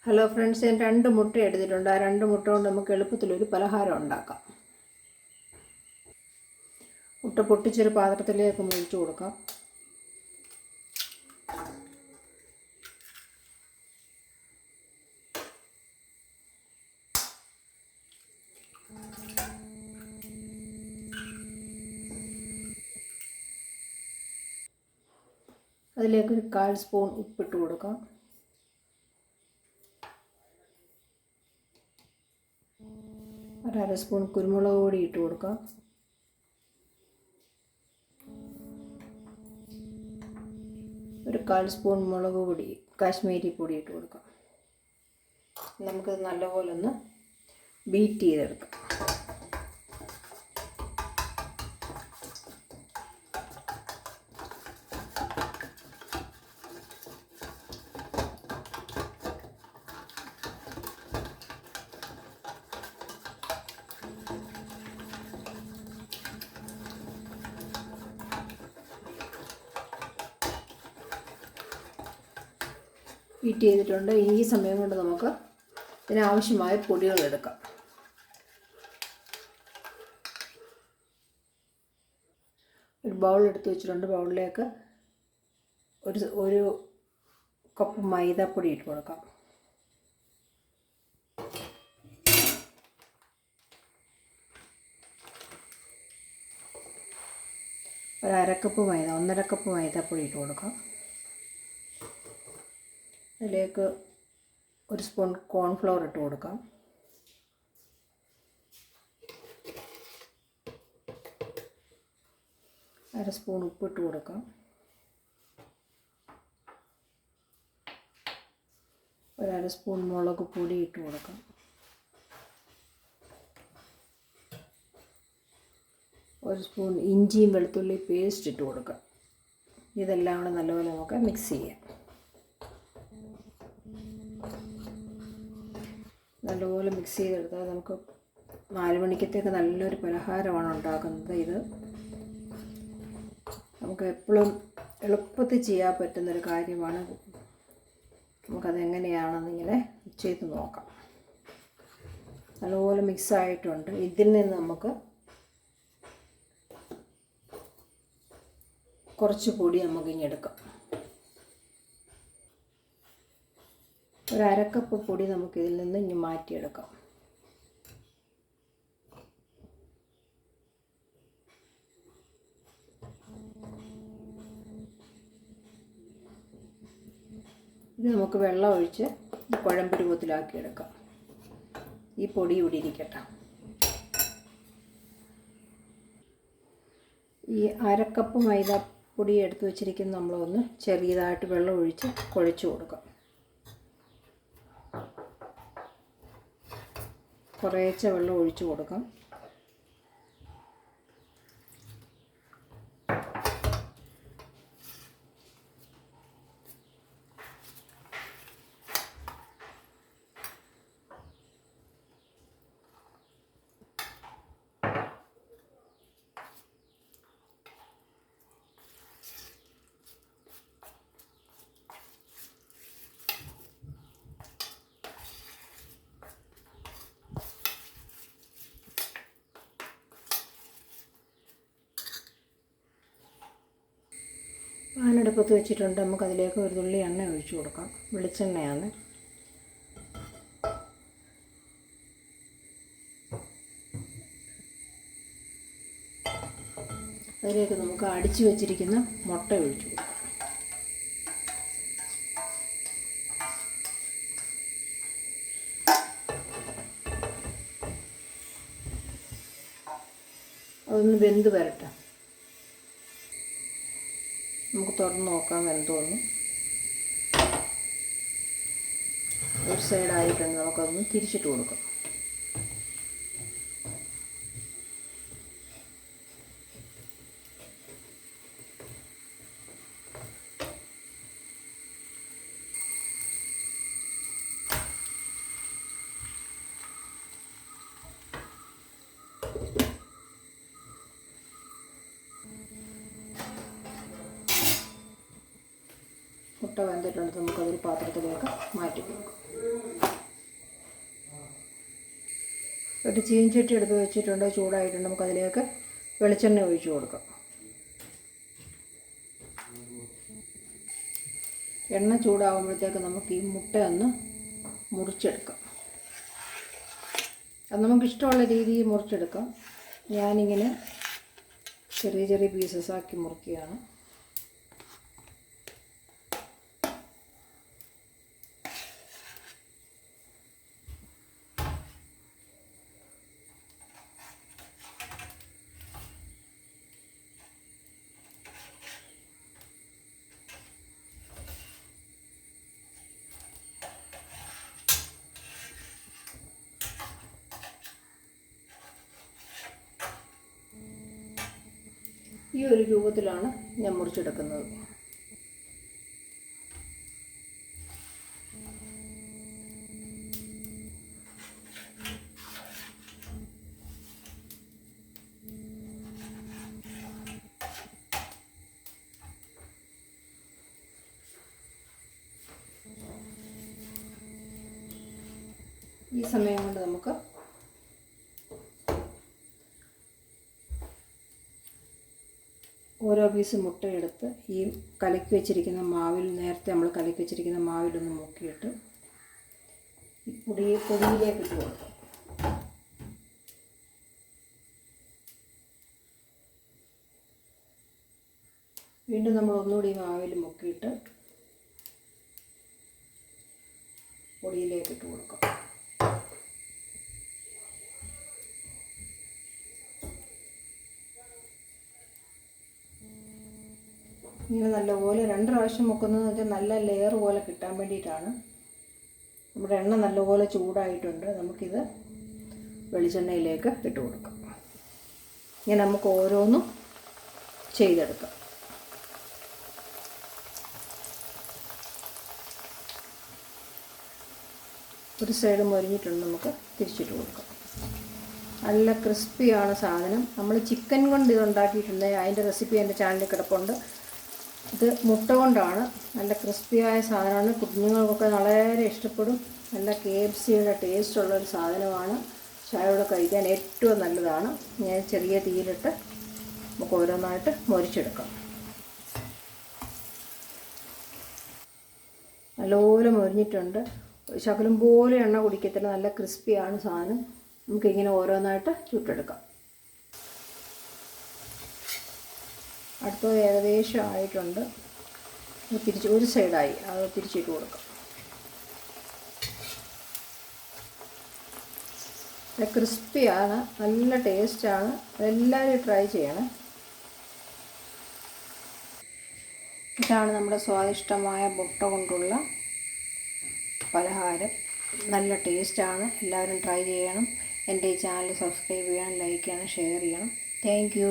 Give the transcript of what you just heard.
Hello friends, ഞാൻ 2 മുട്ട എടുത്തിട്ടുണ്ട്. ആ 2 മുട്ട കൊണ്ട് നമുക്ക് എളുപ്പത്തിലൊരു പലഹാരം ഉണ്ടാക്കാം. മുട്ട പൊട്ടിച്ചൊരു പാത്രത്തിലേക്ക് ഒഴിച്ചു കൊടുക്കാം. അതിലേക്ക് ഒരു 1/4 സ്പൂൺ ഉപ്പിട്ട് കൊടുക്കാം. ഒരു 1/2 സ്പൂൺ കുരുമുളക് പൊടി ഇട്ട് കൊടുക്കാം. ഒരു 1/4 സ്പൂൺ മുളക് പൊടി, കാശ്മീരി പൊടി ഇട്ട് കൊടുക്കാം. നമുക്കത് നല്ലപോലെ ഒന്ന് ബീറ്റ് ചെയ്തെടുക്കാം. ബീറ്റ് ചെയ്തിട്ടുണ്ട്. ഈ സമയം കൊണ്ട് നമുക്ക് ഇതിനാവശ്യമായ പൊടികൾ എടുക്കാം. ഒരു ബൗൾ എടുത്ത് വെച്ചിട്ടുണ്ട്. ബൗളിലേക്ക് ഒരു കപ്പ് മൈദാപ്പൊടി ഇട്ട് കൊടുക്കാം. ഒരു 1/2 കപ്പ് മൈദ, 1.5 കപ്പ് മൈദാപ്പൊടി ഇട്ട് കൊടുക്കാം. അതിലേക്ക് ഒരു സ്പൂൺ കോൺഫ്ലവർ ഇട്ട് കൊടുക്കാം. അര സ്പൂൺ ഉപ്പിട്ട് കൊടുക്കാം. ഒരു 1/2 സ്പൂൺ മുളക് പൊടി ഇട്ട് കൊടുക്കാം. ഒരു സ്പൂൺ ഇഞ്ചിയും വെളുത്തുള്ളി പേസ്റ്റ് ഇട്ട് കൊടുക്കാം. ഇതെല്ലാം കൂടെ നല്ലപോലെ നമുക്ക് മിക്സ് ചെയ്യാം. നല്ലപോലെ മിക്സ് ചെയ്തെടുത്താൽ നമുക്ക് 4 മണിക്കത്തേക്ക് നല്ലൊരു പലഹാരമാണ് ഉണ്ടാക്കുന്നത്. ഇത് നമുക്ക് എപ്പോഴും എളുപ്പത്തിൽ ചെയ്യാൻ പറ്റുന്നൊരു കാര്യമാണ്. നമുക്കതെങ്ങനെയാണെന്നിങ്ങനെ ചെയ്ത് നോക്കാം. നല്ലപോലെ മിക്സ് ആയിട്ടുണ്ട്. ഇതിൽ നിന്ന് നമുക്ക് കുറച്ച് പൊടി നമുക്കിങ്ങെടുക്കാം. ഒരു 1/2 കപ്പ് പൊടി നമുക്കിതിൽ നിന്ന് ഇനി മാറ്റിയെടുക്കാം. ഇത് നമുക്ക് വെള്ളം ഒഴിച്ച് കുഴമ്പ് രൂപത്തിലാക്കിയെടുക്കാം. ഈ പൊടി ഇവിടെ ഇരിക്കട്ടെ. ഈ 1/2 കപ്പ് മൈദാപ്പൊടി എടുത്ത് വെച്ചിരിക്കുന്ന നമ്മളൊന്ന് ചെറിയതായിട്ട് വെള്ളം ഒഴിച്ച് കുഴച്ച് കൊടുക്കാം. കുറേശ്ശെ വെള്ളം ഒഴിച്ച് കൊടുക്കാം. പാനെടുപ്പത്ത് വെച്ചിട്ടുണ്ട്. നമുക്കതിലേക്ക് ഒരു തുള്ളി എണ്ണ ഒഴിച്ചു കൊടുക്കാം. വെളിച്ചെണ്ണയാണ്. അതിലേക്ക് നമുക്ക് അടിച്ചു വെച്ചിരിക്കുന്ന മുട്ട ഒഴിച്ചു കൊടുക്കാം. അതൊന്ന് വെന്ത് വരട്ടെ. നമുക്ക് തുറന്ന് നോക്കാം വെന്തോന്ന്. ഒരു സൈഡായിട്ടുണ്ട്. നമുക്കതൊന്ന് തിരിച്ചിട്ട് കൊടുക്കാം. മുട്ട വെന്തിട്ടുണ്ട്. നമുക്കതൊരു പാത്രത്തിലേക്ക് മാറ്റി കൊടുക്കാം. ഒരു ചീൻചട്ടി എടുത്ത് വെച്ചിട്ടുണ്ട്, ചൂടായിട്ടുണ്ട്. നമുക്കതിലേക്ക് വെളിച്ചെണ്ണ ഒഴിച്ച് കൊടുക്കാം. എണ്ണ ചൂടാകുമ്പോഴത്തേക്ക് നമുക്ക് ഈ മുട്ട ഒന്ന് മുറിച്ചെടുക്കാം. അത് നമുക്കിഷ്ടമുള്ള രീതിയിൽ മുറിച്ചെടുക്കാം. ഞാനിങ്ങനെ ചെറിയ ചെറിയ പീസസ് ആക്കി മുറിക്കുകയാണ്. ഈ ഒരു രൂപത്തിലാണ് ഞാൻ മുറിച്ചെടുക്കുന്നത്. ഈ സമയം കൊണ്ട് നമുക്ക് ഓരോ പീസ് മുട്ടയെടുത്ത് ഈ കലക്കി വെച്ചിരിക്കുന്ന മാവിൽ, നേരത്തെ നമ്മൾ കലക്കി വെച്ചിരിക്കുന്ന മാവിലൊന്ന് മുക്കിയിട്ട് ഈ പൊടിയിലേക്ക് ഇട്ട് കൊടുക്കും. വീണ്ടും നമ്മൾ ഒന്നുകൂടി ഈ മാവിൽ മുക്കിയിട്ട് പൊടിയിലേക്ക് ഇട്ട് കൊടുക്കാം. ഇങ്ങനെ നല്ലപോലെ 2 പ്രാവശ്യം മുക്കുന്നതെന്ന് വെച്ചാൽ നല്ല ലെയർ പോലെ കിട്ടാൻ വേണ്ടിയിട്ടാണ്. നമ്മുടെ എണ്ണ നല്ലപോലെ ചൂടായിട്ടുണ്ട്. നമുക്കിത് വെളിച്ചെണ്ണയിലേക്ക് ഇട്ട് കൊടുക്കാം. ഇങ്ങനെ നമുക്ക് ഓരോന്നും ചെയ്തെടുക്കാം. ഒരു സൈഡ് മൊരിഞ്ഞിട്ടുണ്ട്, നമുക്ക് തിരിച്ചിട്ട് കൊടുക്കാം. നല്ല ക്രിസ്പിയാണ് സാധനം. നമ്മൾ ചിക്കൻ കൊണ്ട് ഇത് ഉണ്ടാക്കിയിട്ടുണ്ട്. അതിൻ്റെ റെസിപ്പി എൻ്റെ ചാനലിൽ കിടപ്പുണ്ട്. ഇത് മുട്ട കൊണ്ടാണ്. നല്ല ക്രിസ്പിയായ സാധനമാണ്. കുഞ്ഞുങ്ങൾക്കൊക്കെ വളരെ ഇഷ്ടപ്പെടും. നല്ല KFCയുടെ ടേസ്റ്റുള്ളൊരു സാധനമാണ്. ചായയോടെ കഴിക്കാൻ ഏറ്റവും നല്ലതാണ്. ഞാൻ ചെറിയ തീയിലിട്ട് നമുക്ക് ഓരോന്നായിട്ട് മൊരിച്ചെടുക്കാം. നല്ലപോലെ മൊരിഞ്ഞിട്ടുണ്ട്. ശകലം പോലെ എണ്ണ കുടിക്കത്തില്ല. നല്ല ക്രിസ്പിയാണ് സാധനം. നമുക്കിങ്ങനെ ഓരോന്നായിട്ട് ചുട്ടെടുക്കാം. അടുത്തത് ഏകദേശം ആയിട്ടുണ്ട്. തിരിച്ച് ഒരു സൈഡായി, അത് തിരിച്ചിട്ട് കൊടുക്കാം. നല്ല ക്രിസ്പിയാണ്, നല്ല ടേസ്റ്റാണ്. എല്ലാവരും ട്രൈ ചെയ്യണം. ഇതാണ് നമ്മുടെ സ്വാദിഷ്ടമായ മുട്ട കൊണ്ടുള്ള പലഹാരം. നല്ല ടേസ്റ്റാണ്. എല്ലാവരും ട്രൈ ചെയ്യണം. എൻ്റെ ഈ ചാനൽ സബ്സ്ക്രൈബ് ചെയ്യണം, ലൈക്ക് ചെയ്യണം, ഷെയർ ചെയ്യണം. Thank you.